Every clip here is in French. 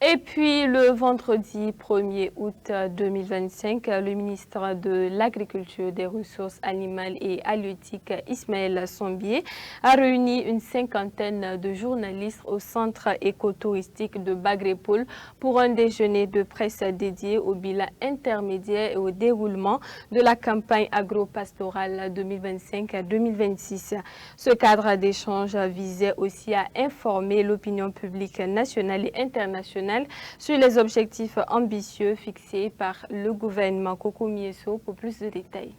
Et puis le vendredi 1er août 2025, le ministre de l'Agriculture, des Ressources animales et halieutiques, Ismaël Sombié, a réuni une cinquantaine de journalistes au centre écotouristique de Bagrépoul pour un déjeuner de presse dédié au bilan intermédiaire et au déroulement de la campagne agro-pastorale 2025-2026. Ce cadre d'échange visait aussi à informer l'opinion publique nationale et internationale sur les objectifs ambitieux fixés par le gouvernement. Coco Mieso pour plus de détails.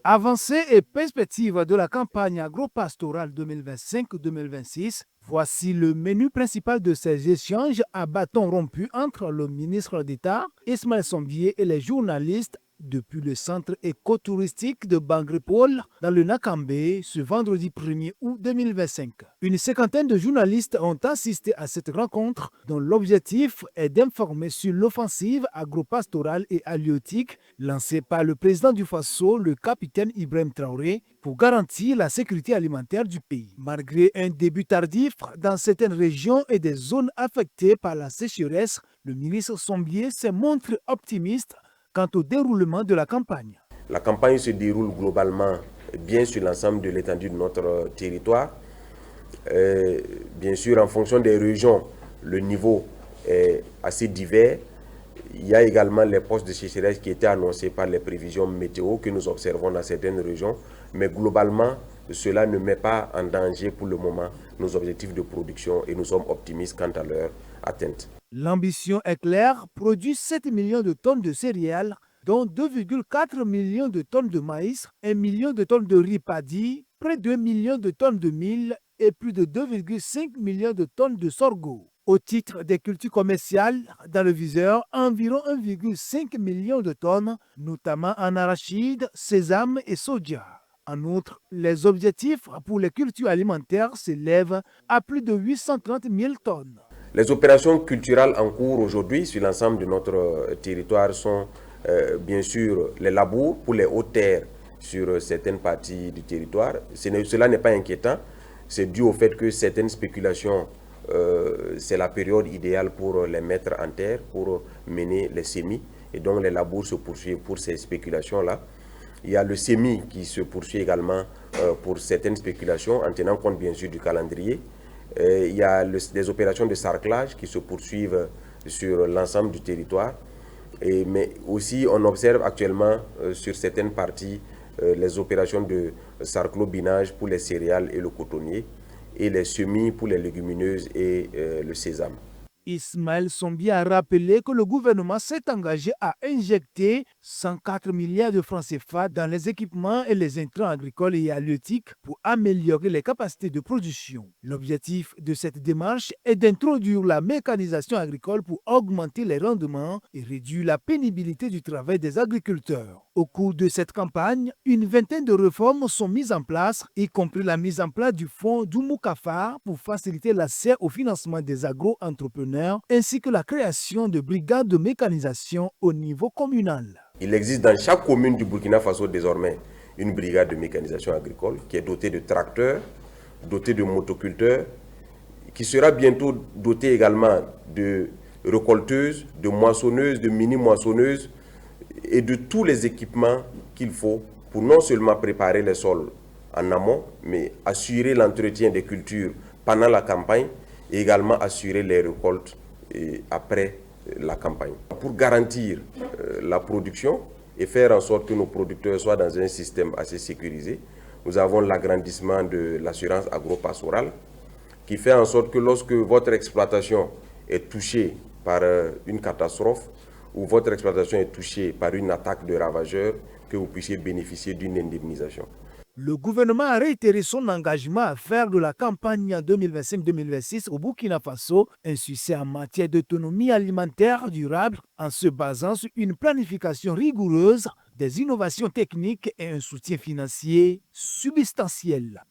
Avancées et perspectives de la campagne agro-pastorale 2025-2026, voici le menu principal de ces échanges à bâton rompu entre le ministre d'État, Ismaël Sombié, et les journalistes depuis le centre écotouristique de Bagrépoul dans le Nakambé ce vendredi 1er août 2025. Une cinquantaine de journalistes ont assisté à cette rencontre dont l'objectif est d'informer sur l'offensive agro-pastorale et halieutique lancée par le président du Faso, le capitaine Ibrahim Traoré, pour garantir la sécurité alimentaire du pays. Malgré un début tardif dans certaines régions et des zones affectées par la sécheresse, le ministre Sombié se montre optimiste quant au déroulement de la campagne. La campagne se déroule globalement bien sur l'ensemble de l'étendue de notre territoire. Bien sûr, en fonction des régions, le niveau est assez divers. Il y a également les postes de sécheresse qui étaient annoncés par les prévisions météo que nous observons dans certaines régions. Mais globalement, cela ne met pas en danger pour le moment nos objectifs de production et nous sommes optimistes quant à leur atteinte. L'ambition est claire, produire 7 millions de tonnes de céréales, dont 2,4 millions de tonnes de maïs, 1 million de tonnes de riz paddy, près de 2 millions de tonnes de mil et plus de 2,5 millions de tonnes de sorgho. Au titre des cultures commerciales, dans le viseur, environ 1,5 million de tonnes, notamment en arachide, sésame et soja. En outre, les objectifs pour les cultures alimentaires s'élèvent à plus de 830 000 tonnes. Les opérations culturelles en cours aujourd'hui sur l'ensemble de notre territoire sont bien sûr les labours pour les hautes terres sur certaines parties du territoire. Cela n'est pas inquiétant, c'est dû au fait que certaines spéculations, c'est la période idéale pour les mettre en terre, pour mener les semis. Et donc les labours se poursuivent pour ces spéculations-là. Il y a le semis qui se poursuit également pour certaines spéculations en tenant compte bien sûr du calendrier. Il y a des opérations de sarclage qui se poursuivent sur l'ensemble du territoire. Mais aussi, on observe actuellement sur certaines parties les opérations de sarclobinage pour les céréales et le cotonnier et les semis pour les légumineuses et le sésame. Ismaël Sombié a rappelé que le gouvernement s'est engagé à injecter 104 milliards de francs CFA dans les équipements et les intrants agricoles et halieutiques pour améliorer les capacités de production. L'objectif de cette démarche est d'introduire la mécanisation agricole pour augmenter les rendements et réduire la pénibilité du travail des agriculteurs. Au cours de cette campagne, une vingtaine de réformes sont mises en place, y compris la mise en place du fonds Doumoukafar pour faciliter l'accès au financement des agro-entrepreneurs, ainsi que la création de brigades de mécanisation au niveau communal. Il existe dans chaque commune du Burkina Faso désormais une brigade de mécanisation agricole qui est dotée de tracteurs, dotée de motoculteurs, qui sera bientôt dotée également de récolteuses, de moissonneuses, de mini-moissonneuses, et de tous les équipements qu'il faut pour non seulement préparer les sols en amont, mais assurer l'entretien des cultures pendant la campagne et également assurer les récoltes après la campagne. Pour garantir la production et faire en sorte que nos producteurs soient dans un système assez sécurisé, nous avons l'agrandissement de l'assurance agro-pastorale qui fait en sorte que lorsque votre exploitation est touchée par une catastrophe, ou votre exploitation est touchée par une attaque de ravageurs, que vous puissiez bénéficier d'une indemnisation. Le gouvernement a réitéré son engagement à faire de la campagne 2025-2026 au Burkina Faso un succès en matière d'autonomie alimentaire durable en se basant sur une planification rigoureuse, des innovations techniques et un soutien financier substantiel.